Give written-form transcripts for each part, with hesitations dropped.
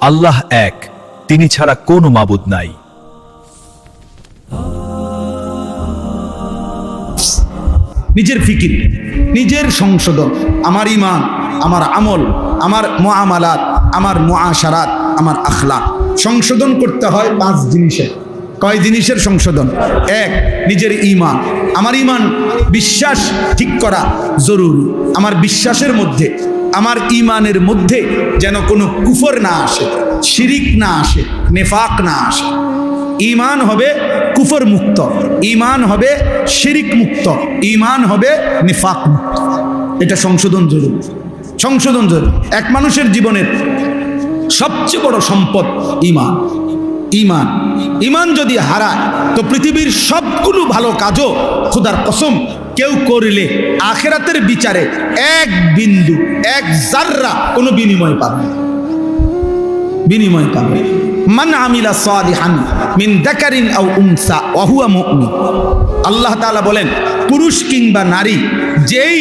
আল্লাহ এক, তিনি ছাড়া কোনো মাবুদ নাই। নিজের ফিকির, নিজের সংশোধন, আমার ঈমান, আমার আমল, আমার মুআমালাত, আমার মুআশারাত, আমার আখলাক সংশোধন করতে হয় 5 জিনিসে। কয় জিনিসের সংশোধন? 1, নিজের ঈমান। আমার ঈমান, বিশ্বাস ঠিক করা জরুরি। আমার বিশ্বাসের মধ্যে, আমার ঈমানের মধ্যে যেন কোনো কুফর না আসে, শিরিক না আসে, নেফাক না আসে। ঈমান হবে কুফর মুক্ত, ঈমান হবে শিরিক মুক্ত, ঈমান হবে নিফাক মুক্ত। এটা সংশোধন জরুরি, সংশোধন জরুরি। এক মানুষের জীবনের সবচেয়ে বড় সম্পদ ঈমান। ঈমান, ঈমান যদি হারায় তো পৃথিবীর সবগুলো ভালো কাজও খোদার কসম কেউ করলে আখিরাতের বিচারে 1 বিন্দু 1 জাররা কোনো বিনিময় পাবে না, বিনিময় পাবে। মান আমিলা সালিহান মিন যাকারিন আও উনসা ওয়া হুয়া মুমিন। আল্লাহ তাআলা বলেন, পুরুষ কিংবা নারী যেই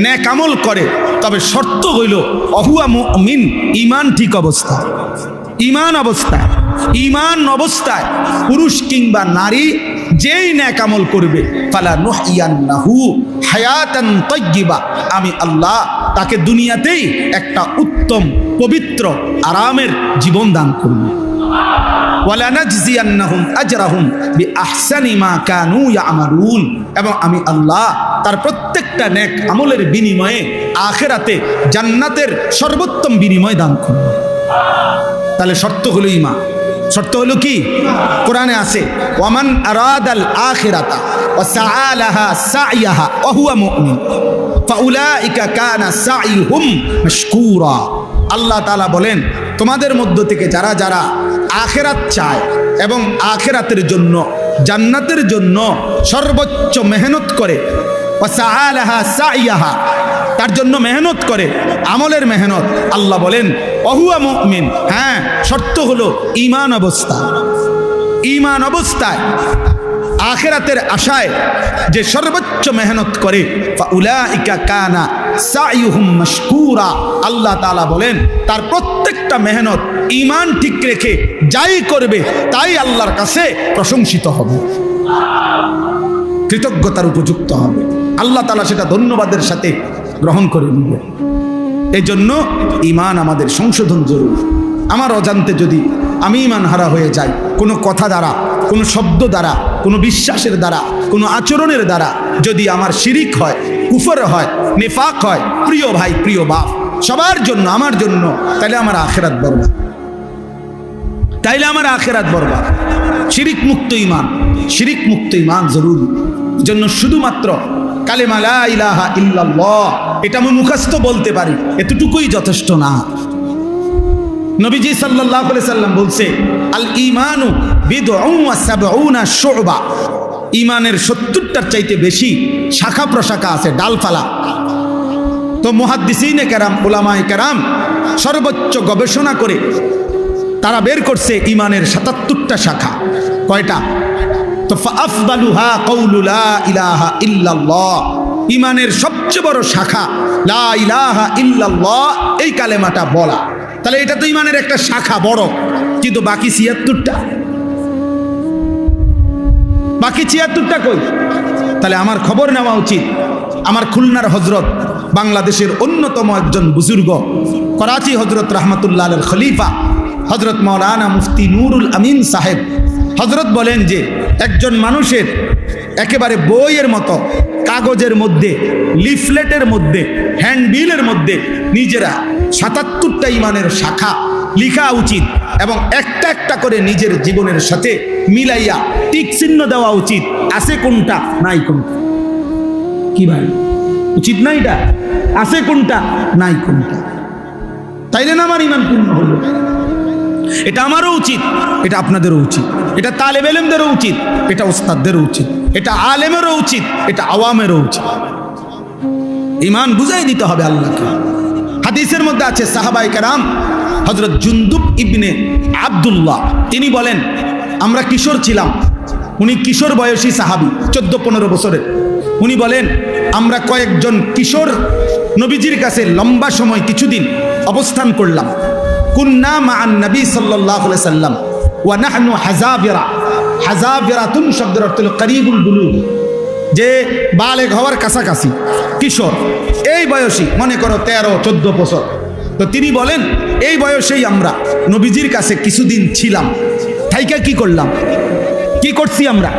নেক আমল করে, তবে শর্ত হইল ওয়া হুয়া মুমিন, ঈমান ঠিক অবস্থা, ঈমান অবস্থায়, ঈমান অবস্থায় পুরুষ কিংবা নারী যেই নেক আমল করবে, ফালা নুহইয়ান্নাহু হায়াতান তাইয়্যিবা, আমি আল্লাহ তাকে দুনিয়াতেই একটা উত্তম পবিত্র আরামের জীবন দান করব। ওয়ালা নাজজিয়ান্নাহুম আজরাহুম বিআহসানি মা কানু ইয়ামালুন, এবং আমি আল্লাহ তার প্রত্যেকটা নেক আমলের বিনিময়ে আখিরাতে জান্নাতের সর্বোত্তম বিনিময় দান করব। তাহলে শর্ত হলো ঈমান। শর্ত হলো কি? কোরআনে আছে, ওয়ামান আরাদাল আখিরাতা ওয়া সাআলাহা সাইয়াহা ওয়া হুয়া মুমিন ফাউলাইকা কানা সাইহুম মাশকুরা। আল্লাহ তাআলা বলেন, তোমাদের মধ্য থেকে যারা যারা আখিরাত চায় এবং আখিরাতের জন্য, জান্নাতের জন্য সর্বোচ্চ মেহনত করে, ওয়া সাআলাহা সাইয়াহা, তার জন্য মেহনত করে, আমলের মেহনত, আল্লাহ বলেন ওহুয়া মুমিন। হ্যাঁ, শর্ত হলো ঈমান অবস্থা। ঈমান অবস্থায় আখিরাতের আশায় যে সর্বোচ্চ মেহনত করে, ফাউলাইকা কানা সাইহুম মাশকুরা। আল্লাহ তাআলা বলেন, তার প্রত্যেকটা মেহনত ঈমান ঠিক রেখে যাই করবে তাই আল্লাহর কাছে প্রশংসিত হবে, কৃতজ্ঞতার উপযুক্ত হবে। আল্লাহ তাআলা সেটা ধন্যবাদের সাথে গ্রহণ করে নিবে। এই জন্য ঈমান আমাদের সংশোধন জরুরি। আমার অজান্তে যদি আমি ঈমান হারা হয়ে যাই, কোনো কথা দ্বারা, কোনো শব্দ দ্বারা, কোনো বিশ্বাসের দ্বারা, কোনো আচরণের দ্বারা যদি আমার শিরিক হয়, কুফর হয়, নেফাক হয়, প্রিয় ভাই প্রিয় বাপ সবার জন্য, আমার জন্য, তাইলে আমার আখিরাত বরবাদ, তাইলে আমার আখিরাত বরবাদ। শিরিক মুক্ত ঈমান, শিরিক মুক্ত ঈমান জরুরি। জন্য শুধুমাত্র কালেমা লা ইলাহা ইল্লাল্লাহ এটা আমি মুখস্থ বলতে পারি, এতটুকুই যথেষ্ট না। নবীজি সাল্লাল্লাহু আলাইহি সাল্লাম বলছে, আল ঈমানু বিদউন ওয়া সাবউনা শুবা, ঈমানের 70টার চাইতে বেশি শাখা প্রশাখা আছে, ডালপালা। তো মুহাদ্দিসিনে কেরাম, উলামায়ে কেরাম সর্বোচ্চ গবেষণা করে তারা বের করছে ঈমানের 77টা শাখা। কয়টা? তো ফাআফদালুহা কাউলু লা ইলাহা ইল্লাল্লাহ, ঈমানের সবচেয়ে বড় শাখা লা ইলাহা ইল্লাল্লাহ, এই কালেমাটা বলা। তাহলে এটা তো ঈমানের একটা শাখা বড়, কিন্তু বাকি 76টা, বাকি 76টা কই? তাহলে আমার খবর নেওয়া উচিত। আমার খুলনার হযরত, বাংলাদেশের অন্যতম একজন বুজুর্গ, করাচি হযরত রাহমাতুল্লাহ আলাইহির খলিফা হযরত মাওলানা মুফতি নুরুল আমিন সাহেব, হযরত বলেন যে একজন মানুষের একেবারে বইয়ের মতো কাগজের মধ্যে, লিফলেটের মধ্যে, হ্যান্ডবিলের মধ্যে নিজেরা 77টা ঈমানের শাখা লিখা উচিত, এবং একটা একটা করে নিজের জীবনের সাথে মিলাইয়া টিক চিহ্ন দেওয়া উচিত, আছে কোনটা নাই কোনটা। কি ভাই, উচিত না? এটা আছে কোনটা নাই কোনটা, তাইলে না আমার ঈমান পূর্ণ হলো। এটা আমারও উচিত, এটা আপনাদেরও উচিত, এটা তালেব ইলমদেরও উচিত, এটা উস্তাদদেরও উচিত, এটা আলেমেরও উচিত, এটা আওয়ামেরও উচিত। ঈমান বুঝাই দিতে হবে আল্লাহকে। হাদিসের মধ্যে আছে, সাহাবায়ে কেরাম হযরত জুনদুব ইবনে আব্দুল্লাহ তিনি বলেন, আমরা কিশোর ছিলাম, উনি কিশোর বয়সী সাহাবী, 14-15 বছরের। উনি বলেন, আমরা কয়েকজন কিশোর নবীজির কাছে লম্বা সময় কিছুদিন অবস্থান করলাম। কুন্না মা'আন নবী সাল্লাল্লাহু আলাইহি সাল্লাম ওয়া নাহনু হাযাবিরা। হাযাবিরাতুন শব্দের অর্থ হলো করিবুল বুলুগ, যে বালেগ হওয়ার কাছাকাছি, কিশোর, এই বয়সী, মনে করো 13-14 বছর। তো তিনি বলেন এই বয়সেই আমরা নবীজির কাছে কিছুদিন ছিলাম, থাইকা কি করলাম, কি করছি আমরা।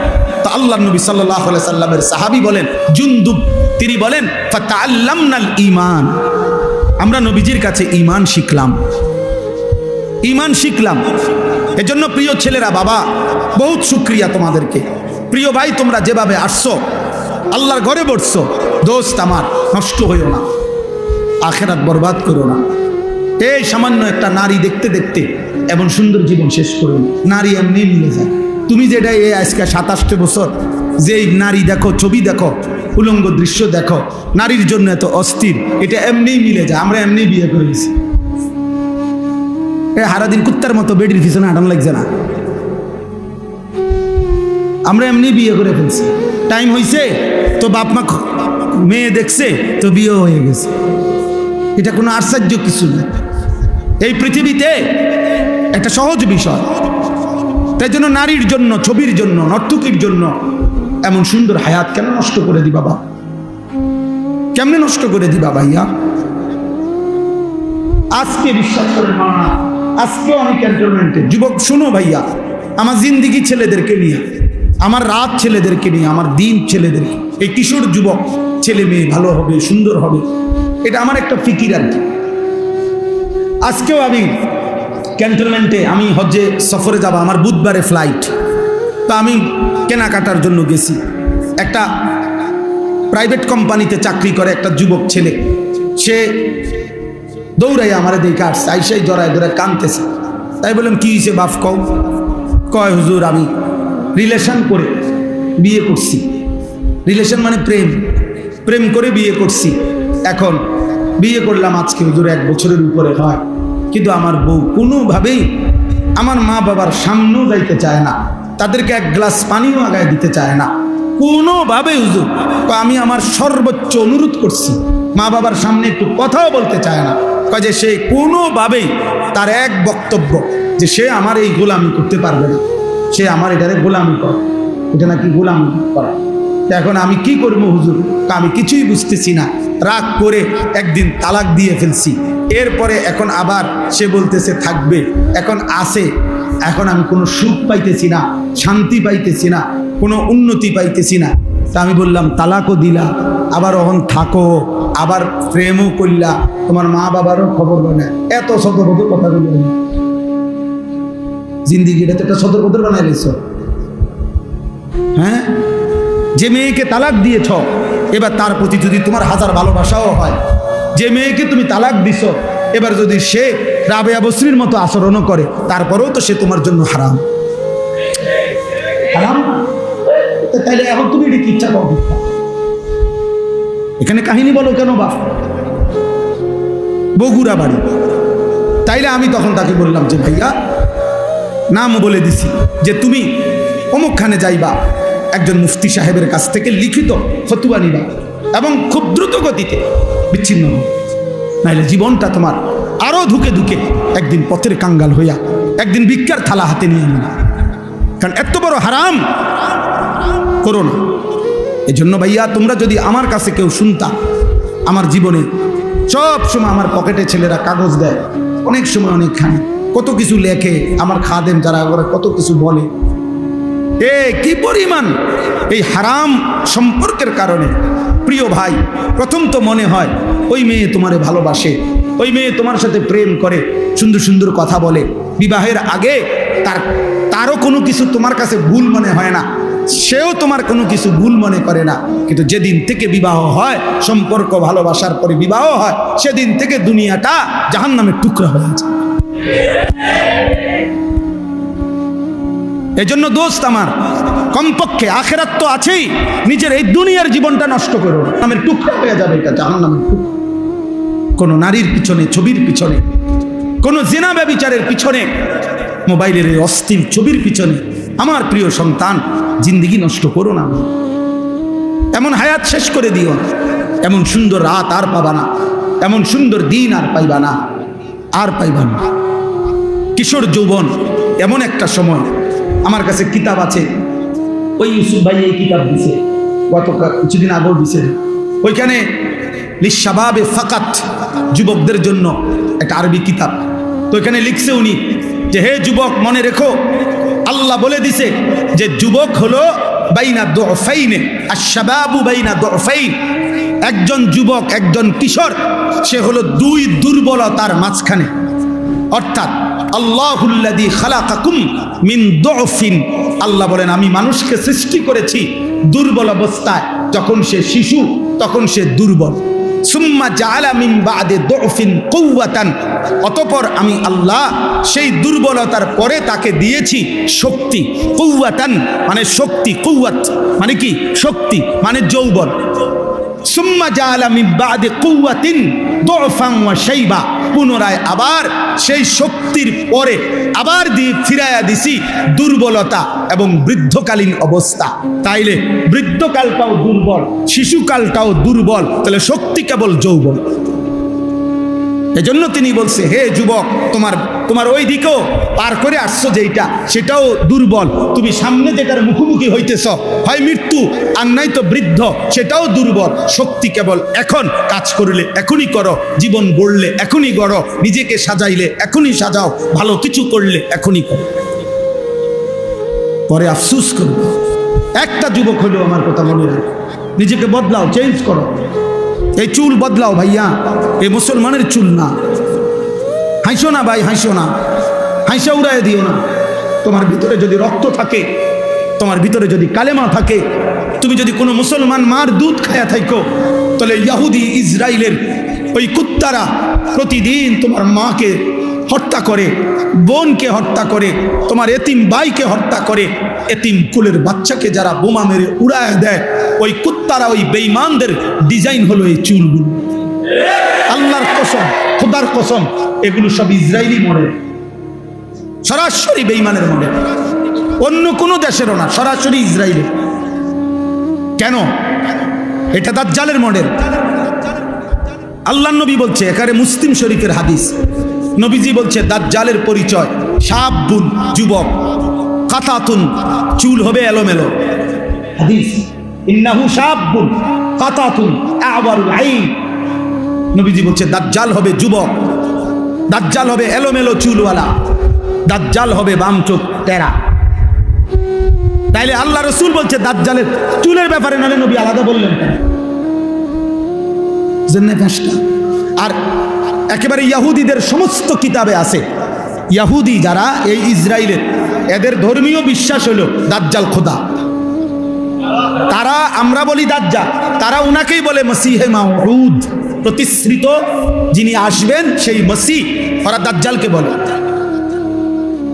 তো আল্লাহর নবী সাল্লাল্লাহু আলাইহি সাল্লামের সাহাবী বলেন জুনদুব, তিনি বলেন ফাতাআল্লামনাল ঈমান, আমরা নবীজির কাছে ঈমান শিখলাম, ঈমান শিখলাম। এজন্য প্রিয় ছেলেরা, বাবা বহুত শুকরিয়া তোমাদেরকে। প্রিয় ভাই, তোমরা যেভাবে আসছো, আল্লাহর ঘরে বসছো, দোস্ত আমার নষ্ট হইও না, আখেরাত বরবাদ করো না। এই সামান্য একটা নারী দেখতে দেখতে এমন সুন্দর জীবন শেষ করো না। নারী এমনি মিলে যায়। তুমি যেটা এই আজকে 27 বছর যে নারী দেখো, ছবি দেখো, উলঙ্গ দৃশ্য দেখো, নারীর জন্য এত অস্থির, এটা এমনি মিলে যায়। আমরা এমনি বিয়ে করে দিছি, হারাদিন কুত্তার মতো বেডির পিছনে হাঁটানো লাগছে না, আমরা এমনি বিয়ে করে ফেলছি। টাইম হয়েছে তো বাপ মা মেয়ে দেখছে তো বিয়ে হয়ে গেছে, এটা কোনো আশ্চর্য কিছু না। এই পৃথিবীতে একটা সহজ বিষয়। তাই জন্য নারীর জন্য, ছবির জন্য, নর্তকীর জন্য এমন সুন্দর হায়াত কেন নষ্ট করে দিবা বাবা? কেমনে নষ্ট করে দিবা ভাইয়া? আজকে বিশ্বাস করেন না, আজকে অনেক ক্যান্টনমেন্টে যুবক, শুনো ভাইয়া, আমার জিন্দিগি ছেলেদেরকে নিয়ে, আমার রাত ছেলেদেরকে নিয়ে, আমার দিন ছেলেদেরকে, এই কিশোর যুবক ছেলে মেয়ে ভালো হবে, সুন্দর হবে, এটা আমার একটা ফিকির আর কি। আজকেও আমি ক্যান্টনমেন্টে, আমি হজ্জে সফরে যাব, আমার বুধবারে ফ্লাইট। তো আমি কেনাকাটার জন্য গেছি। একটা প্রাইভেট কোম্পানিতে চাকরি করে একটা যুবক ছেলে, সে দৌড়াই আমার দেখে আসছে, আইসাই জড়ায় ধরে কাঁদতেছে। তাই বললাম কি হয়েছে বাপ কও? কয় হুজুর আমি রিলেশন করে বিয়ে করছি। রিলেশন মানে প্রেম, প্রেম করে বিয়ে করছি। এখন বিয়ে করলাম আজকে হুজুর 1 বছরের উপরে হয়, কিন্তু আমার বউ কোনোভাবেই আমার মা বাবার সামনেও যাইতে চায় না, তাদেরকে 1 গ্লাস পানিও আগায় দিতে চায় না কোনোভাবে হুজুর। তো আমি আমার সর্বোচ্চ অনুরোধ করছি, মা বাবার সামনে একটু কথাও বলতে চায় না। কয় যে সে কোনোভাবেই, তার এক বক্তব্য যে সে আমার এই গোলামি করতে পারবে না, সে আমার এটারে গোলামি করে, এটা নাকি গোলামি করা। এখন আমি কি করবো হুজুর? আমি কিছুই বুঝতেছি না। রাগ করে একদিন তালাক দিয়ে ফেলছি। এরপরে এখন আবার সে বলতেছে থাকবে, এখন আসে, এখন আমি কোনো সুখ পাইতেছি না, শান্তি পাইতেছি না, কোনো উন্নতি পাইতেছি না। তা আমি বললাম তালাকও দিলা, আবার ওখান থাকো, আবার প্রেমও করলা, তোমার মা বাবারও খবর না। এত সতর্কত কথাগুলো জিন্দিগিটা তো একটা সতর্কতার বানাই লেছ। হ্যাঁ, যে মেয়েকে তালাক দিয়েছ, এবার তার প্রতি যদি তোমার হাজার ভালোবাসাও হয়, যে মেয়েকে তুমি তালাক দিছ, এবার যদি সে রাবেয়া বসরির মতো আচরণও করে, তারপরেও তো সে তোমার জন্য হারাম। হারাম তাইলে এখন তুমি এটা কি ইচ্ছা করো? এখানে কাহিনী বলো কেন বাপ? বগুড়া বাড়ি। তাইলে আমি তখন তাকে বললাম যে ভাইয়া, নাম বলে দিছি যে তুমি অমুকখানে যাইবা, একজন মুফতি সাহেবের কাছ থেকে লিখিত ফতুয়া নিবা এবং খুব দ্রুত গতিতে বিচ্ছিন্ন হবে, নাইলে জীবনটা তোমার আরো ধুকে ধুকে একদিন পথের কাঙ্গাল হইয়া একদিন ভিক্ষার থালা হাতে নিয়ে নিবা। কারণ এত বড় হারাম করো না। এজন্য ভাইয়া, তোমরা যদি আমার কাছে কেউ শুনতা, আমার জীবনে সব সময় আমার পকেটে ছেলেরা কাগজ দেয়, অনেক সময় অনেকখানি কত কিছু লেখে, আমার খাদেম যারা কত কিছু বলে, কি পরিমাণ এই হারাম সম্পর্কের কারণে। প্রিয় ভাই, প্রথম তো মনে হয় ওই মেয়ে তোমারে ভালোবাসে, ওই মেয়ে তোমার সাথে প্রেম করে, সুন্দর সুন্দর কথা বলে, বিবাহের আগে তারও কোনো কিছু তোমার কাছে ভুল মনে হয় না, সেও তোমার কোনো কিছু ভুল মনে করে না। কিন্তু যেদিন থেকে বিবাহ হয়, সম্পর্ক ভালোবাসার পরে বিবাহ হয়, সেদিন থেকে দুনিয়াটা জাহান্নামের টুকরা হয়ে যায়। এজন্য দোস্ত আমার, কমপক্ষে আখেরাত তো আছেই, নিজের এই দুনিয়ার জীবনটা নষ্ট করো না, নামের টুকরা হয়ে যাবে এটা, জাহান্নামের টুকরা। কোনো নারীর পিছনে, ছবির পিছনে, কোনো জিনা ব্যভিচারের পিছনে, মোবাইলের এই অস্থির ছবির পিছনে আমার প্রিয় সন্তান জিন্দেগি নষ্ট করো না। এমন হায়াত শেষ করে দিও না, এমন সুন্দর রাত আর পাবা না, এমন সুন্দর দিন আর পাইবা না, আর পাইবা না। কিশোর যৌবন, এমন একটা সময়। আমার কাছে কিতাব আছে, ওই ইউসুফ ভাই এই কিতাব দিছে, গত কিছুদিন আগেও দিছে। ওইখানে লিশাবাবে ফাকাত, যুবকদের জন্য একটা আরবি কিতাব। তো এখানে লিখছে উনি যে, হে যুবক, মনে রেখো আল্লাহ বলে দিছে যে যুবক হলো বাইনা দুফাইনে, আশ-শাবাবু বাইনা দুফাইন। একজন যুবক, একজন কিশোর, সে হলো দুই দুর্বলতার মাঝখানে। অর্থাৎ আল্লাহুল্লাযী খালাকাকুম মিন দুফিন, আল্লাহ বলেন আমি মানুষকে সৃষ্টি করেছি দুর্বল অবস্থায়। যখন সে শিশু তখন সে দুর্বল। সুম্মা জাআলা মিন বা'দি দুফিন কুওয়াতান, অতঃপর আমি আল্লাহ সেই দুর্বলতার পরে তাকে দিয়েছি শক্তি। কুওয়াতান মানে শক্তি, কুওয়াত মানে কি? শক্তি মানে যৌবন। সুম্মা জাআলা মিন বা'দি কুওয়াতিন দুফান ওয়া শাইবা, পুনরায় আবার সেই শক্তির পরে আবার দিয়ে ফিরাইয়া দিছি দুর্বলতা এবং বৃদ্ধকালীন অবস্থা। তাইলে বৃদ্ধকালটাও দুর্বল, শিশুকালটাও দুর্বল, তাহলে শক্তি কেবল যৌবন। এজন্য তিনি বলছে, হে যুবক, তোমার ওই দিকেও পার করে আসছো যেটা, সেটাও দুর্বল। তুমি সামনে যেটার মুখোমুখি হইতেছ, হয় মৃত্যু আর নাই তো বৃদ্ধ, সেটাও দুর্বল। শক্তি কেবল এখন, কাজ করলে এখনই করো, জীবন গড়লে এখনই গড়ো, নিজেকে সাজাইলে এখনই সাজাও, ভালো কিছু করলে এখনই করো। পরে আফসুস করো। একটা যুবক হলেও আমার কথা মনে রাখো, নিজেকে বদলাও, চেঞ্জ করো। এই চুল বদলাও ভাইয়া, এই মুসলমানের চুল না। হাসো না ভাই, হাসো না, হাসা উড়াই দিও না। তোমার ভিতরে যদি রক্ত থাকে, তোমার ভিতরে যদি কালেমা থাকে, তুমি যদি কোনো মুসলমান মার দুধ খায়া থাকো, তাহলে ইহুদি ইসরায়েলের ওই কুত্তারা প্রতিদিন তোমার মাকে হত্যা করে, বোনকে হত্যা করে, তোমার এতিম ভাইকে হত্যা করে, এতিম কুলের বাচ্চাকে যারা বোমা মেরে উড়ায় দেয়, ওই কুত্তারা, ওই বেঈমানদের ডিজাইন হলো এই চুলগুলো। আল্লাহর কসম, খোদার কসম, এগুলো সব ইসরায়েলি মডেল, সরাসরি বেঈমানের মডেল, অন্য কোনো দেশেরও না, সরাসরি ইসরায়েলের। কেন? এটা দাজ্জালের মডেল। আল্লাহর নবী বলছে, এখানে মুসলিম শরীফের হাদিস, নবীজি বলছে দাজ্জালের পরিচয় শাবুন, যুবক, কাতাতুন, চুল হবে এলোমেলো। হাদিস, ইন্নাহু শাবুন কাতাতুন আওয়ারুল আইন। নবীজি বলছে দাজ্জাল হবে যুবক, দাজ্জাল হবে এলোমেলো চুলওয়ালা, দাজ্জাল হবে বাম চোখ টেরা। তাইলে আল্লাহ রাসূল বলছে দাজ্জালের চুলের ব্যাপারে, নালে নবী আলাদা বললেন কেন? আর একেবারে ইহুদিদের সমস্ত কিতাবে আছে, ইহুদি যারা এই ইসরায়েলের, এদের ধর্মীয় বিশ্বাস হলো দাজ্জাল খোদা। তারা, আমরা বলি দাজ্জাল, তারা উনাকেই বলে মসিহে মাউউদ, প্রতিশ্রিত যিনি আসবেন সেই মসিহ। ওরা দাজ্জালকে বলে,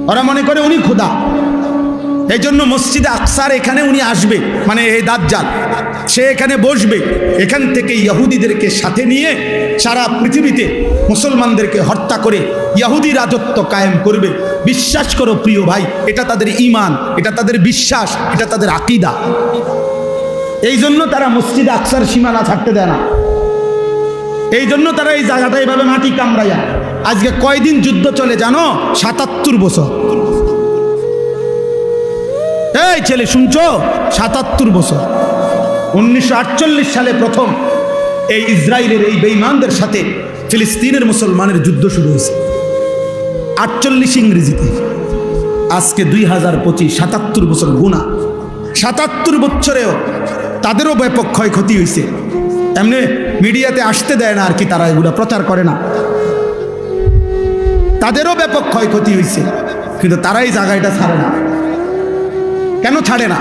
ওরা মনে করে উনি খোদা। এই জন্য মসজিদে আকসার এখানে উনি আসবে, মানে এই দাজ্জাল, সে এখানে বসবে, এখান থেকে ইহুদিদেরকে সাথে নিয়ে সারা পৃথিবীতে মুসলমানদেরকে হত্যা করে ইহুদি রাজত্ব কায়েম করবে। বিশ্বাস করো প্রিয় ভাই, এটা তাদের ঈমান, এটা তাদের বিশ্বাস, এটা তাদের আকীদা। এই জন্য তারা মসজিদে আকসার সীমানা ছাড়তে দেয় না। এই জন্য তারা এই জায়গাটা এইভাবে মাটি কামড়াইয়া, আজকে কয়দিন যুদ্ধ চলে জানো? ৭৭ বছর। এই ছেলে শুনছো? ৭৭ বছর। 1948 সালে প্রথম এই ইসরায়েলের এই বেঈমানদের সাথে ফিলিস্তিনের মুসলমানের যুদ্ধ শুরু হয়েছে। 48 ইংরেজিতে, আজকে 2025, ৭৭ বছর গুণা। ৭৭ বছরেও তাদেরও ব্যাপক ক্ষয়ক্ষতি হয়েছে। এমনি মিডিয়াতে আসতে দেয় না আর কি, তারা এগুলো প্রচার করে না। তাদেরও ব্যাপক ক্ষয়ক্ষতি হয়েছে, কিন্তু তারা এই জায়গাটা ছাড়ে না। কেন ছাড়ে না?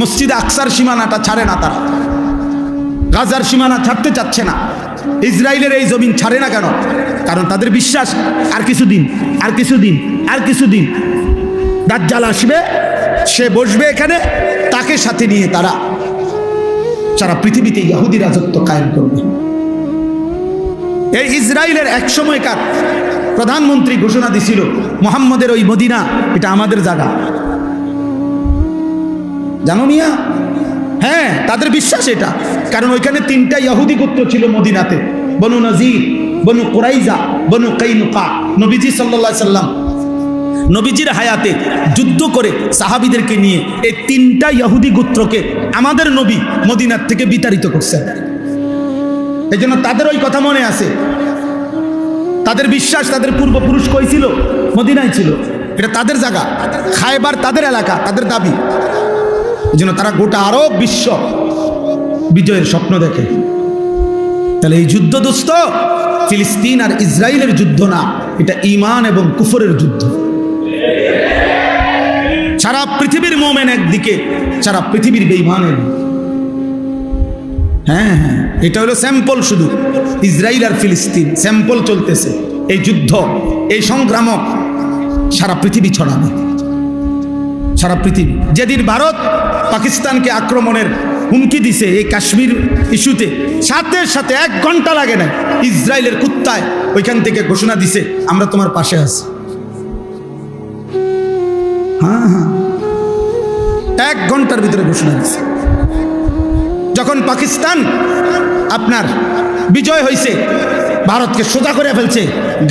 মসজিদে আকসার সীমানাটা ছাড়ে না তারা, গাজার সীমানা ছাড়তে চাচ্ছে না। ইসরায়েলের এই জমিন ছাড়ে না কেন? কারণ তাদের বিশ্বাস আর কিছুদিন, আর কিছুদিন, আর কিছুদিন দাজ্জাল আসবে, সে বসবে এখানে, তাকে সাথে নিয়ে তারা সারা পৃথিবীতে ইহুদি রাজত্ব কায়েম করবে। এই ইসরায়েলের এক সময়কার প্রধানমন্ত্রী ঘোষণা দিছিল, মুহাম্মদের ওই মদিনা এটা আমাদের জায়গা। জানো মিয়া? হ্যাঁ, তাদের বিশ্বাস এটা। কারণ ওইখানে 3টা ইহুদি গোত্র ছিল মদিনাতে, বনু নজির, বনু কুরাইজা, বনু কাইনুকা। নবীজি সাল্লাল্লাহু আলাইহি সাল্লাম নবীজির হায়াতে যুদ্ধ করে সাহাবীদেরকে নিয়ে এই 3টা ইহুদি গোত্রকে আমাদের নবী মদিনার থেকে বিতাড়িত করছেন। এই জন্য তাদের ওই কথা মনে আছে, তাদের বিশ্বাস তাদের পূর্বপুরুষ কই ছিল? মদিনায় ছিল। এটা তাদের জায়গা, খায়বার তাদের এলাকা, তাদের দাবি। এই জন্য তারা গোটা আরব বিশ্ব বিজয়ের স্বপ্ন দেখে। তাহলে এই যুদ্ধ দোস্ত ফিলিস্তিন আর ইসরায়েলের যুদ্ধ না, এটা ঈমান এবং কুফরের যুদ্ধ। সারা পৃথিবীর মুমিন একদিকে, সারা পৃথিবীর বেঈমানের। হ্যাঁ হ্যাঁ, এটা হলো স্যাম্পল, শুধু ইসরায়েল আর ফিলিস্তিন স্যাম্পল চলতেছে। এই যুদ্ধ, এই সংগ্রাম সারা পৃথিবী ছড়াবে, সারা পৃথিবী। যেদিন ভারত পাকিস্তানকে আক্রমণের হুমকি দিছে এই কাশ্মীর ইস্যুতে, সাথে সাথে 1 ঘন্টা লাগে না, ইসরায়েলের কুত্তায় ওইখান থেকে ঘোষণা দিছে আমরা তোমার পাশে আছি। হ্যাঁ হ্যাঁ, 1 ঘন্টার ভিতরে ঘোষণা দিছে। যখন পাকিস্তান আপনার বিজয় হয়েছে, ভারতকে সোজা করে ফেলছে,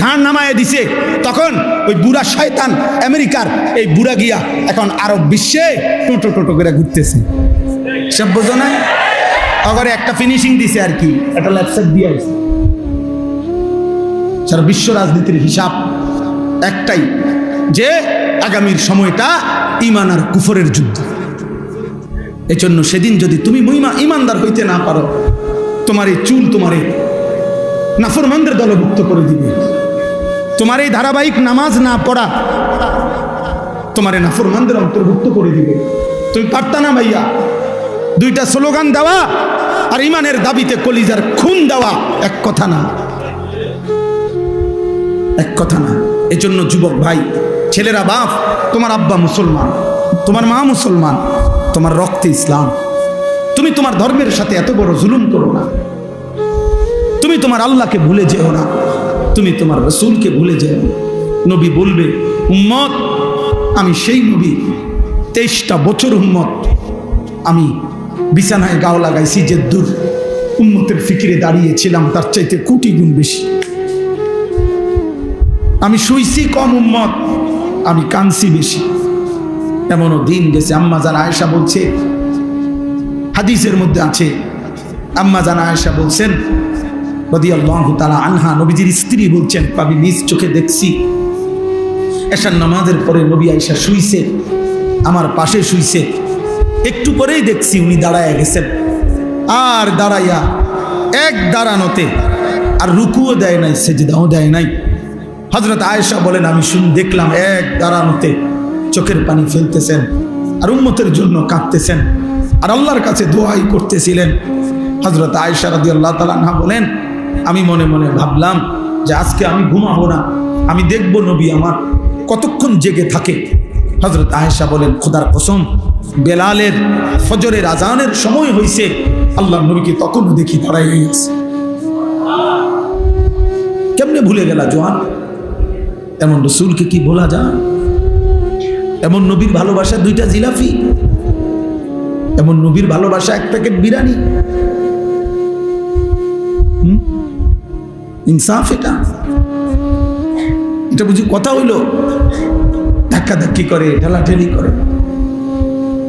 ঘাড় নামায় দিছে, তখন ওই বুড়া শয়তান আমেরিকার এই বুড়া গিয়া এখন আরব বিশ্বে টোটো টোটো করে ঘুরতেছে। সব বোঝো না? আবার একটা ফিনিশিং দিছে আর কি, একটা ল্যাপসেট দিয়ে আছে। সারা বিশ্ব রাজনীতির হিসাব একটাই, যে আগামীর সময়টা ঈমান আর কুফরের যুদ্ধ। এই জন্য সেদিন যদি তুমি ঈমানদার হইতে না পারো, তোমার এই চুল তোমারে নাফরমানদের দলভুক্ত করে দিবে। তোমার এই ধারাবাহিক নামাজ না পড়া তোমারে নাফরমানদের অন্তর্ভুক্ত করে দিবে। তুমি পারতা না ভাইয়া 2টা স্লোগান দেওয়া আর ঈমানের দাবিতে কলিজার খুন দেওয়া এক কথা না, এক কথা না। এজন্য যুবক ভাই, ছেলেরা, বাপ, তোমার আব্বা মুসলমান, তোমার মা মুসলমান, তোমার রক্তে ইসলাম। তুমি তোমার ধর্মের সাথে এত বড় জুলুম করো না। তুমি তোমার আল্লাহকে ভুলে যেও না, তুমি তোমার রাসূলকে ভুলে যেও না। নবী বলবে, উম্মত আমি সেই নবী, 23টা বছর উম্মত আমি বিছানায় গাও লাগাইছি, যে দূর উম্মতের ফিকিরে দাঁড়িয়েছিলাম তার চাইতে কোটি গুণ বেশি। আমি শুইছি কম উম্মত, আমি কাঁদছি বেশি। এমনও দিন গেছে, আম্মা জান আয়েশা বলছে, হাদিসের মধ্যে আছে, আম্মা জান আয়েশা বলছেন রাদিয়াল্লাহু তাআলা আনহা, নবীজির স্ত্রী বলছেন, আমি নিজ চোখে দেখছি এশার নামাজের পরে নবী আয়েশা শুইছে, আমার পাশে শুইছে। একটু পরেই দেখছি উনি দাঁড়ায় গেছেন, আর দাঁড়াইয়া এক দাঁড়ানোতে আর রুকুও দেয় নাই, সেজদাও দেয় নাই। হযরত আয়েশা বলেন, আমি দেখলাম এক দাঁড়ানোতে চোখের পানি ফেলতেছেন আর উম্মতের জন্য কাঁদতেছেন আর আল্লাহর কাছে দোয়াই করতেছিলেন। হযরত আয়েশা রাদিয়াল্লাহু তাআলা আনহা বলেন, আমি মনে মনে ভাবলাম যে আজকে আমি ঘুমাবো না, আমি দেখব নবী আমার কতক্ষণ জেগে থাকে। হযরত আয়েশা বলেন, খোদার কসম, বেলালের ফজরের আজানের সময় হয়েছে, আল্লাহর নবীকে তখনও দেখি দাঁড়াই আছে। কেমনে ভুলে গেলা জোয়ান? এমন রাসূলকে কি ভোলা যায়? এমন নবীর ভালোবাসা 2টা জিলাপি, এমন নবীর ভালোবাসা 1 প্যাকেট বিরিয়ানি। ইনসাফ এটা? এটা বুঝি কথা হইল? ধাক্কাধাক্কি করে, ঠেলাঠেলি করে,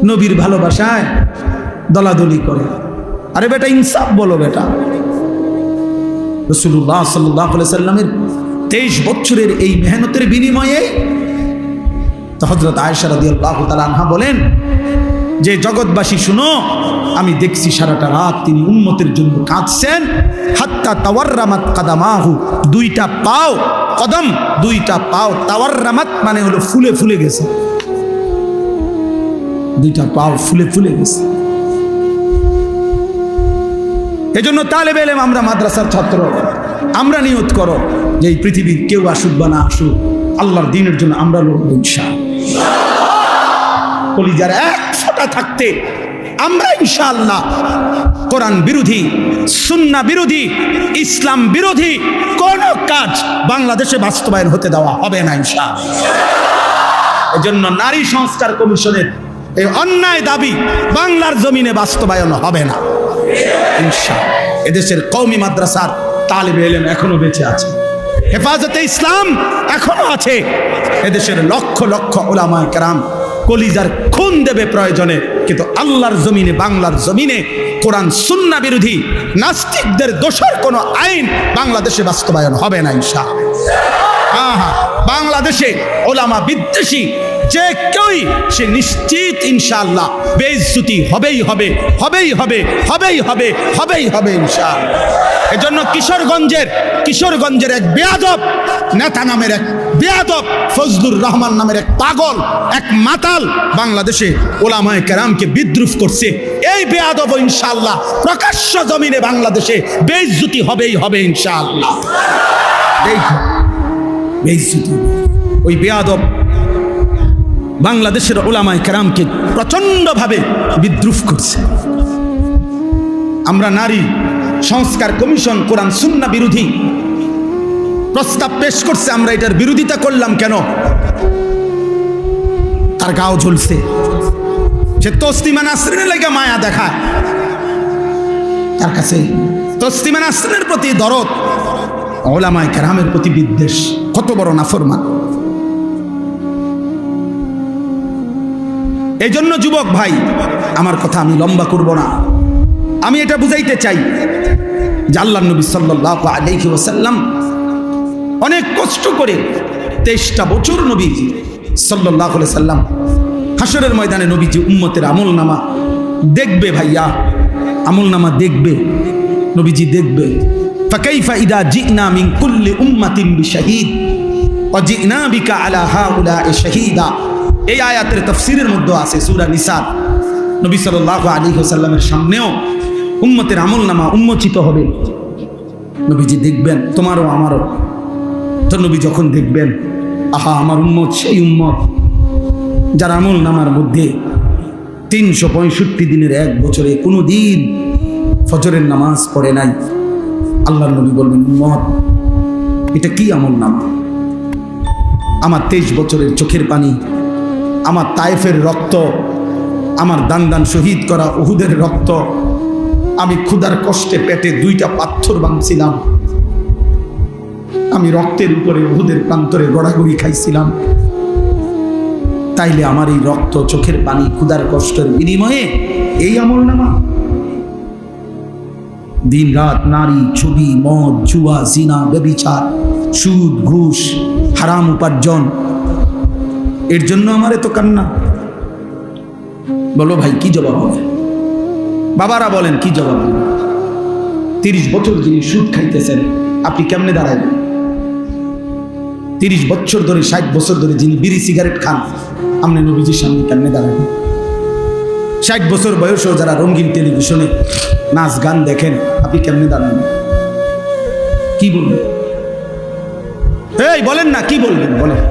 নবীর ভালোবাসায় দলাদলি করে। আরে বেটা ইনসাফ বলো বেটা। রাসূলুল্লাহ সাল্লাল্লাহু আলাইহি সাল্লামের 23 বছরের এই মেহনতের বিনিময়ে তো হযরত আয়েশা রাদিয়াল্লাহু তাআলা আনহা বলেন যে, জগৎবাসী শুনো, আমি দেখছি সারাটা রাত তিনি উম্মতের জন্য কাঁদছেন। হাত্তা তাওয়াররামাত কাদামাহু, 2টা পাও, কদম 2টা পাও, তাওয়াররামাত মানে হলো ফুলে ফুলে গেছে, 2টা পাও ফুলে ফুলে গেছে। এজন্য তালেবে ইলম আমরা, মাদ্রাসার ছাত্র, আমরা নিয়ত করো যে এই পৃথিবীর কেউ আসুক বা না আসুক, আল্লাহর দ্বীনের জন্য আমরা লড়ব ইনশাআল্লাহ। কলিজার 1 ফোঁটা থাকতে আমরা ইনশাআল্লাহ কোরআন বিরোধী, সুন্নাহ বিরোধী, ইসলাম বিরোধী কোন কাজ বাংলাদেশে বাস্তবায়ন হতে দেওয়া হবে না ইনশাআল্লাহ। এজন্য নারী সংস্কার কমিশনের এই অন্যায় দাবি বাংলার জমিনে বাস্তবায়ন হবে না ইনশাআল্লাহ। এদেশের কওমি মাদ্রাসার তালেবে ইলম এখনো বেঁচে আছে, হেফাজতে ইসলাম এখনো আছে, এদেশের লক্ষ লক্ষ উলামায়ে কেরাম কলিজার খুন দেবে প্রয়োজনে, কিন্তু আল্লাহর জমিনে, বাংলার জমিনে কোরআন সুন্নাহ বিরোধী নাস্তিকদের দোষর কোনো আইন বাংলাদেশে বাস্তবায়ন হবে না ইনশাআল্লাহ। বাংলাদেশে ওলামা বিদ্বেষী যে কেউই সে নিশ্চিত ইনশাআল্লাহ বেইজ্জতি হবেই হবে, হবেই হবে, হবেই হবে, হবেই হবে ইনশাআল্লাহ। এজন্য কিশোরগঞ্জের এক বেয়াদব নেতা নামের এক বেয়াদব ফজলুর রহমান নামের এক পাগল, এক মাতাল বাংলাদেশে ওলামায়ে কেরামকে বিদ্রুপ করছে। এই বেয়াদব ইনশাআল্লাহ প্রকাশ্য জমিনে বাংলাদেশে বেইজ্জতি হবেই হবে ইনশাআল্লাহ। বেইজ্জতি ওই বেয়াদব বাংলাদেশের ওলামায়ে কেরামকে প্রচন্ডভাবে বিদ্রুপ করছে। আমরা নারী সংস্কার কমিশন কোরআন সুন্নাহ বিরোধী প্রস্তাব পেশ করছে, আমরা এটার বিরোধিতা করলাম কেন? তার গাও জ্বলছে, সে তসলিমা নাসরিনের লাগা মায়া দেখায়, তার কাছে তসলিমা নাসরিনের প্রতি দরদ, ওলামায়ে কেরামের প্রতি বিদ্বেষ। কত বড় নাফরমান! এই জন্য যুবক ভাই, আমার কথা আমি লম্বা করব না, আমি এটা বুঝাইতে চাই যে আল্লাহর নবী সাল্লাল্লাহু আলাইহি ওয়াসাল্লাম অনেক কষ্ট করে 23টা বছর নবীজি সাল্লাল্লাহু আলাইহি সাল্লাম হাসরের ময়দানে নবীজি উম্মতের আমলনামা দেখবে। ভাইয়া, আমলনামা দেখবে, নবীজি দেখবে। ফাকাইফা ইদা জিনা মিন কুল্লি উম্মাতিন বিশাহিদ ওয়া জিনা বিকা আলা হাউলা'i শাহীদা। এই আয়াতের তাফসীরের মধ্যে আছে সূরা নিসা। নবী সাল্লাল্লাহু আলাইহি ওয়াসাল্লামের সামনেও উম্মতের আমলনামা উন্মোচিত হবে, নবীজি দেখবেন, তোমারও আমারও। তো নবী যখন দেখবেন, আহা, আমার উম্মত সেই উম্মত যার আমলনামার মধ্যে 365 দিনের এক বছরে কোনো দিন ফজরের নামাজ পড়ে নাই। আল্লাহর নবী বলবেন, উম্মত, এটা কি আমলনামা? আমার 23 বছরের চোখের পানি, আমার তায়েফের রক্ত, আমার দান দান শহীদ করা উহুদের রক্ত, আমি ক্ষুধার কষ্টে পেটে 2টা পাথর ভাঙছিলাম, আমি রক্তের উপরে উহুদের প্রান্তরে গড়াগড়ি খাইছিলাম, তাইলে আমার এই রক্ত, চোখের পানি, ক্ষুধার কষ্টের বিনিময়ে এই আমলনামা? দিন রাত নারী, ছবি, মদ, জুয়া, জিনা, ব্যভিচার, সুদ, ঘুষ, হারাম উপার্জন, এর জন্য আমার এত কান্না? বলো ভাই, কি জবাব হবে? বাবারা বলেন, কি জবাব হবে? 30 বছর যিনি সুদ খাইতেছেন, আপনি কেমনে দাঁড়াবেন? 30 বছর ধরে, 60 বছর ধরে যিনি বিড়ি সিগারেট খান, আপনি নবীজির সামনে কেমনে দাঁড়াবেন? 60 বছর বয়সেও যারা রঙিন টেলিভিশনে নাচ গান দেখেন, আপনি কেমনে দাঁড়াবেন? কি বলবেন? এই বলেন না, কি বলবেন বলেন?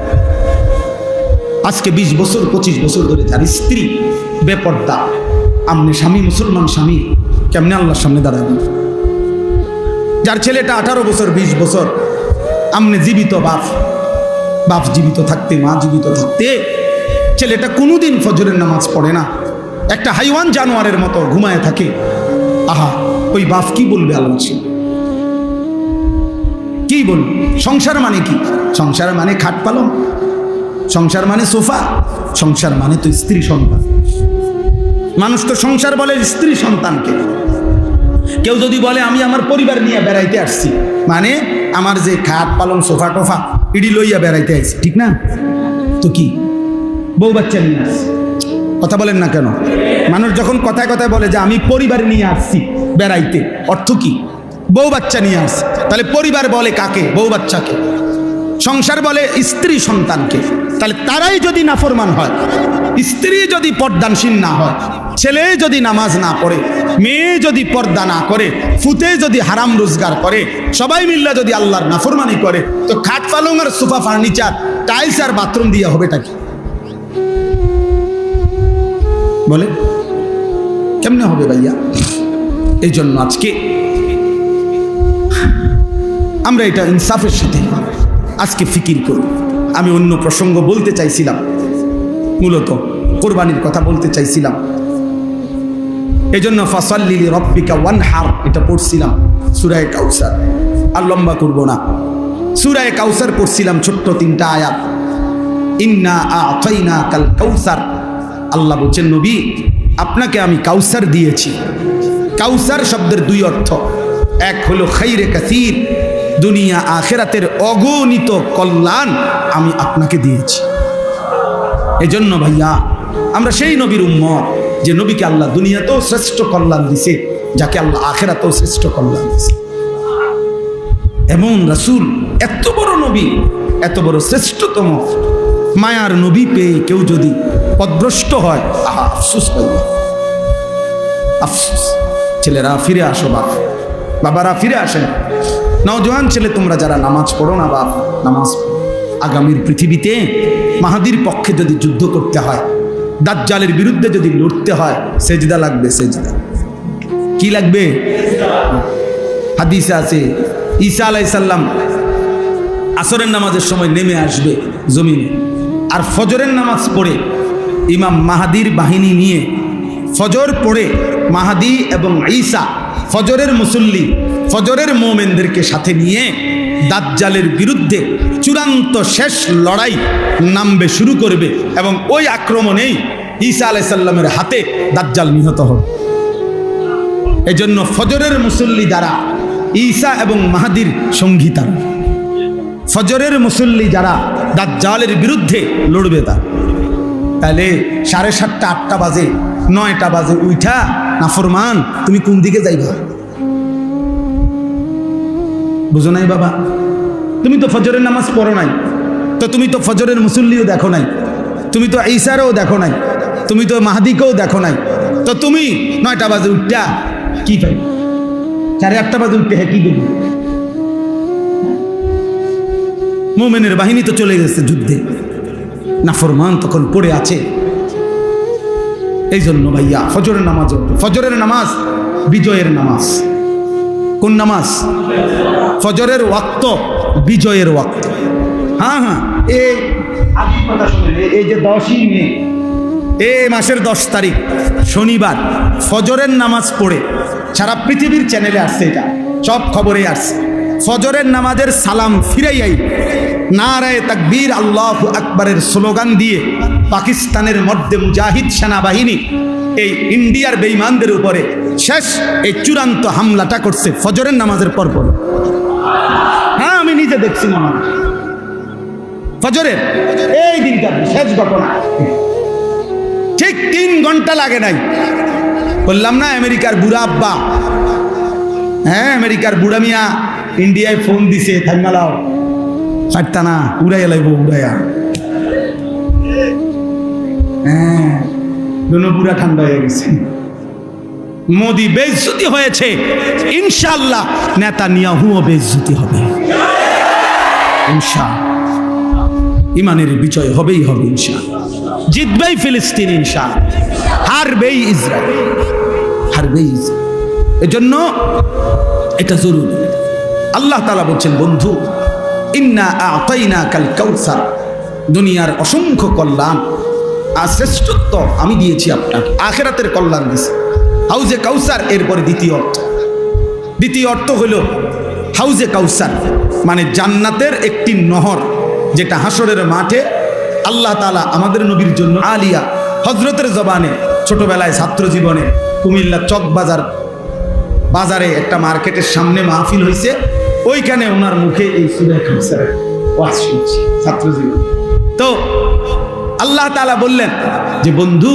আজকে 20 বছর 25 বছর ধরে যার স্ত্রী বেপর্দা, আপনি স্বামী, মুসলমান স্বামী, কেমনে আল্লাহর সামনে দাঁড়াবেন? যার ছেলেটা 18 বছর 20 বছর, আপনি জীবিত বাপ জীবিত থাকতে, মা জীবিত থাকতে ছেলেটা কোনোদিন ফজরের নামাজ পড়ে না, একটা হাইওয়ান জানোয়ারের মতো ঘুমায় থাকে। আহা, ওই বাপ কি বলবে আল্লাহর সামনে? কি বলবে? সংসার মানে কি? সংসার মানে খাট পালং, সংসার মানে সোফা, সংসার মানে তো স্ত্রী সন্তান। মানুষ তো সংসার বলে স্ত্রী সন্তানকে। কেউ যদি বলে আমি আমার পরিবার নিয়ে বেড়াইতে আসছি, মানে আমার যে খাট পালং, সোফা টোফা, ইডি লইয়া বেড়াইতে আসছি, ঠিক না? তো কি বউ বাচ্চা নিয়ে আসছি? কথা বলেন না কেন? মানুষ যখন কথায় কথায় বলে যে আমি পরিবার নিয়ে আসছি বেড়াইতে, অর্থ কি? বউ বাচ্চা নিয়ে আসছি। তাহলে পরিবার বলে কাকে? বউ বাচ্চাকে। সংসার বলে স্ত্রী সন্তানকে। তাহলে তারাই যদি নাফরমান হয়, স্ত্রী যদি পর্দানশীল না হয়, ছেলে যদি নামাজ না পড়ে, মেয়ে যদি পর্দা না করে, ফুতে যদি হারাম রোজগার করে, সবাই মিল্লা যদি আল্লাহর নাফরমানি করে, তো খাট পালং আর সোফা ফার্নিচার, টাইলস আর বাথরুম দিয়ে হবেটা কি? বলে কেমনে হবে ভাইয়া? এই জন্য আজকে আমরা এটা ইনসাফের সাথে আজকে ফিকির করি। আমি অন্য প্রসঙ্গ বলতে চাইছিলাম, মূলত কোরবানির কথা বলতে চাইছিলাম। এই জন্য ফাসাল্লি লিরাব্বিকা ওয়ানহার এটা পড়ছিলাম, সূরা কাউসার। আর লম্বা করব না, সূরা কাউসার পড়ছিলাম, ছোট্ট 3টা আয়াত। ইন্না আ'তাইনাকাল কাউসার। আল্লাহ বলছেন নবী আপনাকে আমি কাউসার দিয়েছি। কাউসার শব্দের দুই অর্থ, এক হলো খাইরে কাসীর, দুনিয়া আখিরাতের অগণিত কল্যাণ আমি আপনাকে দিয়েছি। এজন্য ভাইয়া আমরা সেই নবীর উম্মত যে নবীকে আল্লাহ দুনিয়াতেও শ্রেষ্ঠ কল্যাণ দিছে, যাকে আল্লাহ আখিরাতেও শ্রেষ্ঠ কল্যাণ দিছে। এমন রাসূল, এত বড় নবী, এত বড় শ্রেষ্ঠতম মায়ার নবী পেয়ে কেউ যদি পথভ্রষ্ট হয়, আহা আফসোস পাইবে, আফসোস। ছেলেরা ফিরে আসো, বাপ বাবারা ফিরে আসেন। নওজোয়ান ছেলে তোমরা যারা নামাজ পড়ো না বাপ, নামাজ পড়ো। আগামীর পৃথিবীতে মাহাদির পক্ষে যদি যুদ্ধ করতে হয়, দাজ্জালের বিরুদ্ধে যদি লড়তে হয়, সেজদা লাগবে। সেজদা কি লাগবে? হাদিসে আছে ঈসা আলাইহিস সালাম আসরের নামাজের সময় নেমে আসবে জমিনে, আর ফজরের নামাজ পড়ে ইমাম মাহাদির বাহিনী নিয়ে ফজর পড়ে মাহাদি এবং ঈসা ফজরের মুসল্লি, ফজরের মোমেনদেরকে সাথে নিয়ে দাজ্জালের বিরুদ্ধে চূড়ান্ত শেষ লড়াই নামবে, শুরু করবে, এবং ওই আক্রমণেই ঈসা আলাইহিস সালামের হাতে দাজ্জাল নিহত হবে। এজন্য ফজরের মুসল্লি যারা ঈসা এবং মাহাদির সঙ্গী, তারা ফজরের মুসল্লি যারা দাজ্জালের বিরুদ্ধে লড়বে, তাহলে 7:30 8টা বাজে 9টা বাজে উঠা নাফরমান তুমি কোন দিকে যাইবা? বুঝো নাই বাবা? তুমি তো ফজরের নামাজ পড়ো নাই, তো তুমি তো ফজরের মুসল্লিও দেখো নাই, তুমি তো ঈসারও দেখো নাই, তুমি তো মাহাদিকেও দেখো নাই, তো তুমি 9টা বাজে উঠা কি পাই? 8:30 বাজে উঠতে হ্যাঁ কি দেব? মোমেনের বাহিনী তো চলে গেছে যুদ্ধে, নাফরমান তখন পড়ে আছে। এই জন্য ভাইয়া ফজরের নামাজ, ফজরের নামাজ বিজয়ের নামাজ। কোন নামাজ? ফজরের ওয়াক্ত বিজয়ের ওয়াক্ত। হ্যাঁ হ্যাঁ, এই আজই কথা শুনেন, এই যে 10ই মে, এই মাসের 10 তারিখ শনিবার ফজরের নামাজ পড়ে সারা পৃথিবীর চ্যানেলে আসছে, এটা সব খবরে আসছে। ফজরের নামাজের সালাম ফিরাইয়াই নারায়ে তাকবীর আল্লাহু আকবারের স্লোগান দিয়ে পাকিস্তানের মধ্যে মুজাহিদ সেনাবাহিনী এই ইন্ডিয়ার বেঈমানদের উপরে শেষ এই চূড়ান্ত হামলাটা করছে ফজরের নামাজের পরপর। হ্যাঁ, আমি নিজে দেখছি নামাজ ফজরের এই দিনটা শেষ ঘটনা, ঠিক 3 ঘন্টা লাগে নাই। বললাম না আমেরিকার বুড়া আব্বা, হ্যাঁ আমেরিকার বুড়া মিয়া ইন্ডিয়ায় ফোন দিছে, থাইমালাও ছাড়তা না, উড়াইয়া লাইব উড়াইয়া। হ্যাঁ, দুনো পুরা ঠান্ডা হয়ে গেছে। মোদি বেইজ্জতি হয়েছে, ইনশাআল্লাহ নেতানিয়াহুও বেইজ্জতি হবে ইনশাআল্লাহ। ইমানের বিজয় হবেই হবে ইনশাআল্লাহ। জিতবেই ফিলিস্তিন ইনশাআল্লাহ, হারবেই ইসরায়েল, হারবেই ইসরায়েল। এজন্য এটা জরুরি। আল্লাহ তাআলা বলছেন, বন্ধু ইন্না আ'তাইনাকাল কাউসার, দুনিয়ার অসংখ্য কল্যাণ আর শ্রেষ্ঠত্ব আমি দিয়েছি আপনাকে, আখিরাতের কল্যাণ দিয়েছি। হাউজে কাউসার এরপরে দ্বিতীয় অর্থ হলো হাউজে কাউসার মানে জান্নাতের একটি নহর, যেটা হাসরের মাঠে আল্লাহ তাআলা আমাদের নবীর জন্য আলিয়া হযরতের জবানে ছোটবেলায় ছাত্র জীবনে কুমিল্লা চক বাজারে একটা মার্কেটের সামনে মাহফিল হয়েছে, ওইখানে ওনার মুখে এই সূরা কাউসারের ওয়াজ শুনছি ছাত্র জীবন। তো আল্লাহ তাআলা বললেন যে বন্ধু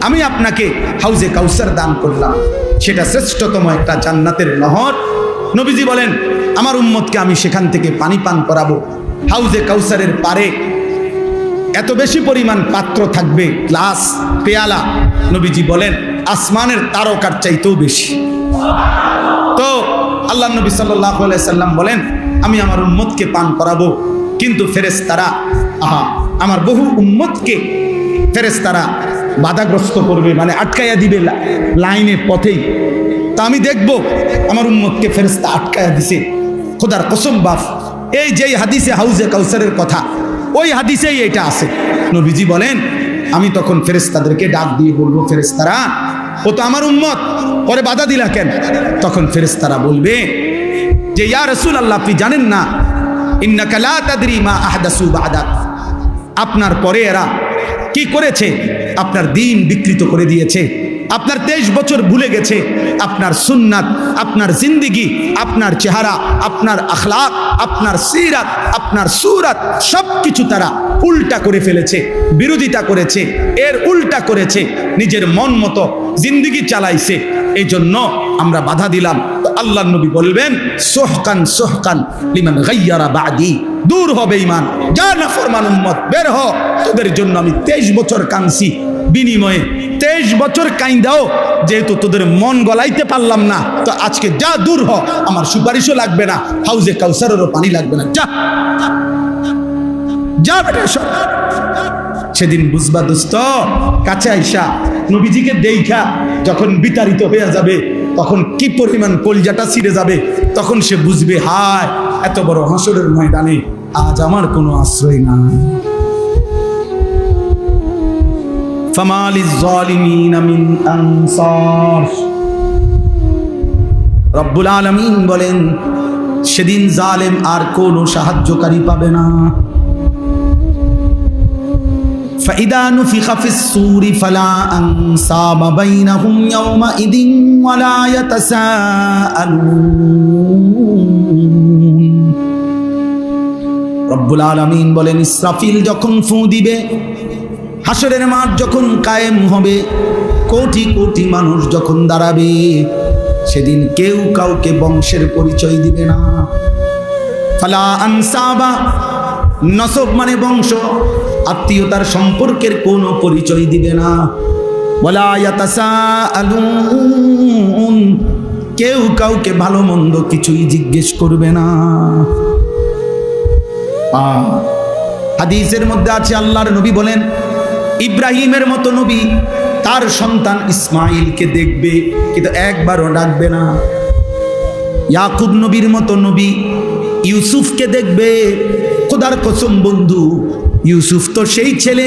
আমি আপনাকে হাউজে কাউসার দান করলাম, সেটা শ্রেষ্ঠতম একটা জান্নাতের নহর। নবীজি বলেন আমার উম্মতকে আমি সেখান থেকে পানি পান করাবো। হাউজে কাউসারের পারে এত বেশি পরিমাণ পাত্র থাকবে, গ্লাস পেয়ালা, নবীজি বলেন আসমানের তারকার চাইতেও বেশি। তো আল্লাহ নবী সাল্লাল্লাহু আলাইহি সাল্লাম বলেন আমি আমার উম্মতকে পান করাবো, কিন্তু ফেরেশতারা আমার বহু উম্মতকে ফেরেশতারা বাধাগ্রস্ত করবে, মানে আটকাইয়া দিবে লাইনে পথেই। তা আমি দেখব আমার উম্মতকে ফেরেশতা আটকাইয়া দিছে। খোদার কসম বাপ, এই যেই হাদিসে হাউজে কাউসারের কথা, ওই হাদিসেই এটা আছে। নবীজি বলেন আমি তখন ফেরেশতাদেরকে ডাক দিয়ে বলবো, ফেরেশতারা ও তো আমার উম্মত, পরে বাধা দিলা কেন? তখন ফেরেশতারা বলবে যে ইয়া রাসূলুল্লাহ আপনি জানেন না, ইন্নাকা লা তাদরি মা আহদাসু বা'দাক, আপনার পরে এরা কি করেছে? আপনার দিন বিকৃত করে দিয়েছে। আপনার 23 বছর ভুলে গেছে আপনার সুন্নাত, আপনার জিন্দিগি, আপনার চেহারা, আপনার আখলাক, আপনার সিরাত, আপনার সুরাত সবকিছু তারা উল্টা করে ফেলেছে, বিরোধিতা করেছে, এর উল্টা করেছে, নিজের মন মতো জিন্দিগি চালাইছে। এই জন্য আমরা বাধা দিলাম। তো আল্লাহর নবী বলবেন সোহকান সোহকান লিমান গায়্যারা বাদি, দূর হবে ঈমান, যা নাফরমান উম্মত বের হ, তোদের জন্য আমি 23 বছর কাঁদছি, বিনিময়ে 23 বছর কাইন্দাও যেহেতু তোদের মন গলাইতে পারলাম না, তো আজকে যা দূর হ, আমার সুপারিশও লাগবে না, হাউজে কাউসারেরও পানি লাগবে না, যা যা বেটা সব। সেদিন বুঝবা দোস্ত, কাছে আইসা নবীজিকে দেইখা যখন বিতাড়িত হয়ে যাবে, তখন কি পরিমাণ কলজাটা ছিঁড়ে যাবে, তখন সে বুঝবে হায় এত বড় হাসরের ময়দানে আজ আমার কোনো আশ্রয় না। ফামালিজ জালিমিনা মিন আনসার। রব্বুল আলামিন বলেন সেদিন জালেম আর কোনো সাহায্যকারী পাবে না। فإذا نفخ في الصور فلا أنساب بينهم يومئذ ولا يتساءلون। রব্বুল আলামিন বলেন ইসরাফিল যখন ফু দিবে, হাসরের মাঠ যখন কায়েম হবে, কোটি কোটি মানুষ যখন দাঁড়াবে, সেদিন কেউ কাউকে বংশের পরিচয় দিবে না। ফালা আনসাবা, নসব মানে বংশ, আত্মীয়তার সম্পর্কের কোনো পরিচয় দিবে না। ওয়ালা ইয়াতাসাআলুন, কেউ কাউকে ভালো মন্দ কিছুই জিজ্ঞেস করবে না। হাদিসের মধ্যে আছে আল্লাহর নবী বলেন ইব্রাহিমের মতো নবী তার সন্তান ইসমাইলকে দেখবে কিন্তু একবারও ডাকবে না। ইয়াকুব নবীর মতো নবী ইউসুফকে দেখবে। খোদার কসম বন্ধু, ইউসুফ তো সেই ছেলে,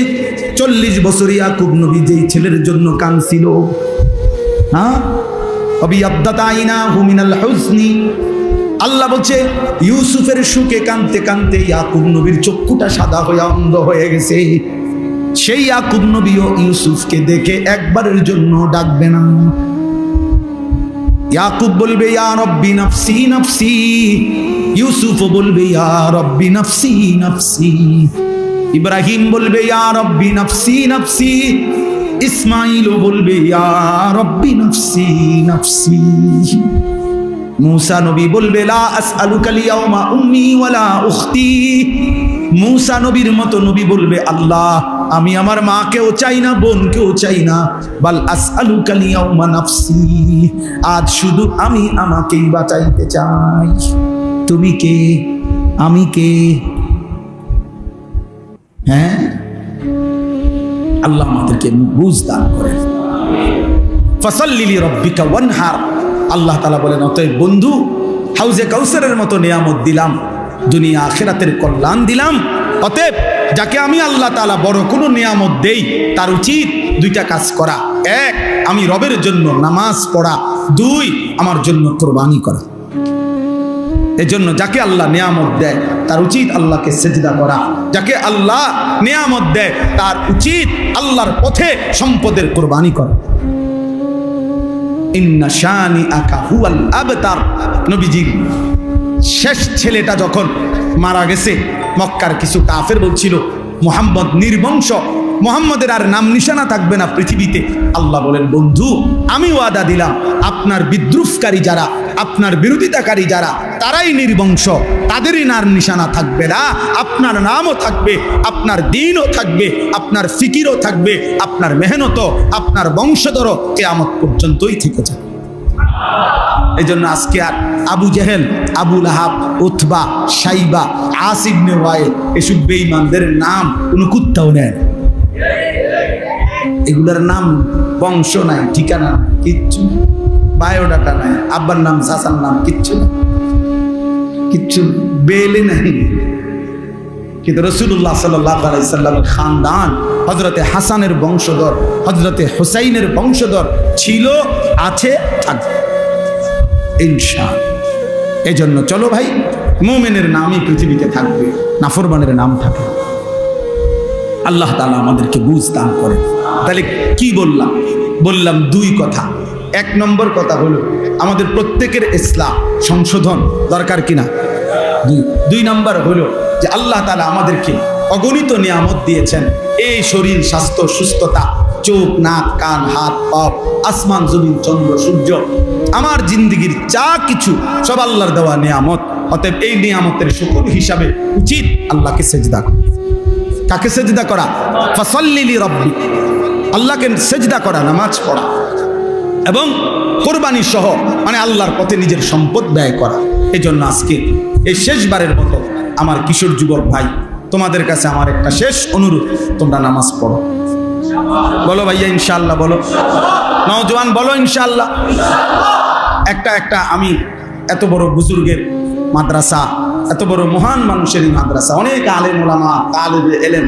40 বছর ইয়াকুব নবী যেই ছেলের জন্য কাঁদছিল, হ্যাঁ, আবিয়াদ্দাত আইনাহু মিনাল হুজনি। আল্লাহ বলছে ইউসুফের সুখে কাঁদতে কাঁদতে ইয়াকুব নবীর চক্ষুটা সাদা হয়ে অন্ধ হয়ে গেছে। সেই ইয়াকুব নবীও ইউসুফকে দেখে একবারের জন্য ডাকবে না। ইয়াকুব বলবে ইয়া রব্বি নাফসি নাফসি, ইউসুফও বলবে ইয়া রব্বি নাফসি নাফসি। ইব্রাহিম বলবে ইয়া রব্বি নাফসি নাফসি, ইসমাইলও বলবে ইয়া রব্বি নাফসি নাফসি। মূসা নবী বলবে লা আসআলুকা লিয়াউমা উম্মি ওয়ালা উখতি। মূসা নবীর মতো নবী বলবে আল্লাহ আমি আমার মাকেও চাই না, বোনকেও চাই না, বাল আসআলুকা লিয়াউমা নাফসি, আজ শুধু আমি আমাকেই বাঁচাইতে চাই। তুমি কে, আমি কে? হ্যাঁ, আল্লাহ আমাদেরকে বুঝ দান করেন। ফাসাল্লি লিরাব্বিকা ওয়ানহার। আল্লাহ তাআলা বলেন অতএব বন্ধু, হাউজে কাউসারের মতো নিয়ামত দিলাম, দুনিয়া আখিরাতের কল্যাণ দিলাম। অতএব যাকে আমি আল্লাহ তাআলা বড় কোনো নিয়ামত দেই তার উচিত 2টা কাজ করা। 1, আমি রবের জন্য নামাজ পড়া। 2, আমার জন্য কোরবানি করা। এজন্য যাকে আল্লাহ নিয়ামত দেয় তার উচিত আল্লাহকে সেজদা করা। যাকে আল্লাহ নিয়ামত দেয় তার উচিত আল্লাহর পথে সম্পদের কোরবানি করা। ইন্না শানিআকা হুয়াল আবতার। নবীজির শেষ ছেলেটা যখন মারা গেছে, মক্কার কিছু কাফের বলছিল মুহাম্মদ নির্বংশ, মুহাম্মদের আর নাম নিশানা থাকবে না পৃথিবীতে। আল্লাহ বলেন বন্ধু আমি ওয়াদা দিলাম আপনার বিদ্রুপকারী যারা, আপনার বিরোধিতাকারী যারা, তারাই নির্বংশ, তাদেরই নাম নিশানা থাকবে না, আপনার নামও থাকবে, আপনার দিনও থাকবে, আপনার ফিকিরও থাকবে, আপনার মেহনতও, আপনার বংশধরও কিয়ামত পর্যন্তই থেকে যাবে। এই জন্য আজকে আর আবু জেহেল, আবু লাহাব, উতবা, সাইবা, আস ইবনে ওয়াইল এসব বেঈমানদের নাম কোনো কুত্তাও নেয়। এগুলোর নাম বংশ নাই, ঠিকানা কিচ্ছু, বায়োডাটা নাই, আব্বার নাম চাচার নাম কিচ্ছু না, কিচ্ছু বেলে নাই। কিন্তু রাসূলুল্লাহ সাল্লাল্লাহু আলাইহি সাল্লামের খানদান হযরতে হাসানের বংশধর, হযরতে হুসাইনের বংশধর ছিল, আছে, থাকবে ইনশাআল্লাহ। এজন্য চলো ভাই, মুমিনের নামই পৃথিবীতে থাকবে, নাফরমানের নাম থাকে। আল্লাহ তাআলা আমাদেরকে বুঝ দান করেন। তাহলে কি বললাম দুই কথা। এক নম্বর কথা হলো আমাদের প্রত্যেকের ইসলাম সংশোধন দরকার কিনা। দুই নম্বর হলো যে আল্লাহ তাআলা আমাদেরকে অগণিত নিয়ামত দিয়েছেন, এই শরীর, স্বাস্থ্য, সুস্থতা, চোখ, নাক, কান, হাত, পা, আসমান, জমিন, চন্দ্র, সূর্য, আমার জিন্দিগির যা কিছু সব আল্লাহর দেওয়া নিয়ামত। অতএব এই নিয়ামতের শুকর হিসাবে উচিত আল্লাহকে সেজদা করা। কাকে সেজদা করা? ফাসাল্লি লিরাব্বিক, আল্লাহকে সেজদা করা, নামাজ পড়া এবং কোরবানি সহ মানে আল্লাহর পথে নিজের সম্পদ ব্যয় করা। এই জন্য আজকে এই শেষবারের মতো আমার কিশোর যুবক ভাই, তোমাদের কাছে আমার একটা শেষ অনুরোধ, তোমরা নামাজ পড়ো। বলো ভাইয়া ইনশাআল্লাহ, বলো নওজোয়ান, বলো ইনশাআল্লাহ। একটা আমি এত বড় বুজুর্গের মাদ্রাসা, এত বড় মহান মানুষের মাদ্রাসা, অনেক আলেম ওলামা, তালিবে ইলম,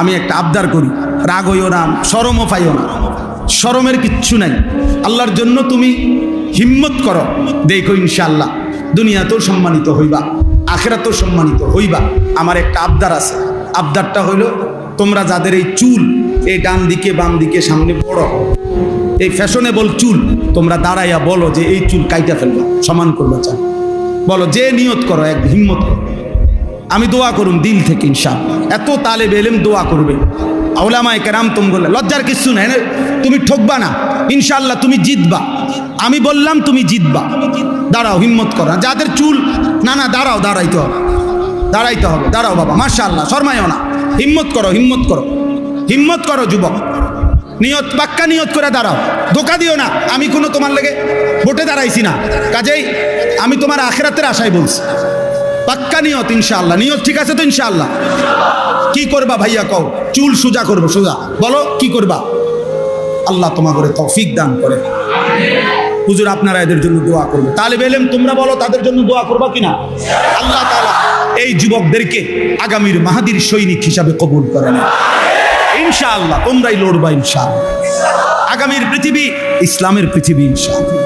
আমি একটা আবদার করি, রাগ হইও না, শরমও পাইও না, শরমের কিচ্ছু নাই। আল্লাহর জন্য তুমি হিম্মত করো, দেখো ইনশাআল্লাহ দুনিয়াতেও সম্মানিত হইবা, আখিরাতেও সম্মানিত হইবা। আমার একটা আবদার আছে, আবদারটা হইল তোমরা যাদের এই চুল এই ডান দিকে বাম দিকে সামনে বড়, এই ফ্যাশনেবল চুল, তোমরা দাঁড়াইয়া বলো যে এই চুল কাইটা ফেলবা, সমান করবা চান, বলো যে নিয়ত করো, এক হিম্মত করো। আমি দোয়া করুন দিল থেকে ইনশাআল্লাহ। এত তালেবে ইলম দোয়া করবে, উলামায়ে কেরাম, তোমরা লজ্জার কিছু নাই, তুমি ঠকবা না ইনশাআল্লাহ, তুমি জিতবা। আমি বললাম তুমি জিতবা, দাঁড়াও, হিম্মত করো। যাদের চুল না দাঁড়াও, দাঁড়াইতে হবে, দাঁড়াও বাবা, মাশাআল্লাহ, শর্মায়ও না, হিম্মত করো, হিম্মত করো যুবক, নিয়ত, পাক্কা নিয়ত করে দাঁড়াও, ধোকা দিও না। আমি কোনো তোমার লেগে ভোটে দাঁড়াইছি না, কাজেই আমি তোমার আখিরাতের আশায় বলছি, পাক্কা নিয়ত ইনশাআল্লাহ। নিয়ত ঠিক আছে তো ইনশাআল্লাহ? কি করবা ভাইয়া কও? চুল সোজা করবো, সোজা বলো কি করবা? আল্লাহ তোমাকে তৌফিক দান করে। হুজুর আপনারা এদের জন্য দোয়া করবে, তালিবে ইলম তোমরা বলো তাদের জন্য দোয়া করবা কিনা? আল্লাহ তাআলা এই যুবকদেরকে আগামীর মাহাদির সৈনিক হিসাবে কবুল করে না ইনশাআল্লাহ। তোমরাই লড়বা ইনশাআল্লাহ। আগামীর পৃথিবী ইসলামের পৃথিবী ইনশাআল্লাহ,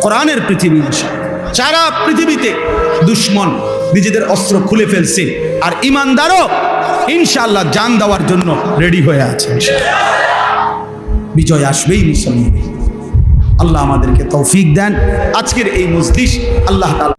কোরআনের পৃথিবী ইনশাআল্লাহ। সারা পৃথিবীতে দুশ্মন নিজেদের অস্ত্র খুলে ফেলছে, আর ইমানদারও ইনশাআল্লাহ জান দেওয়ার জন্য রেডি হয়ে আছে। বিজয় আসবেই মুসলমান। আল্লাহ আমাদেরকে তৌফিক দেন। আজকের এই মজলিস আল্লাহ তাআলা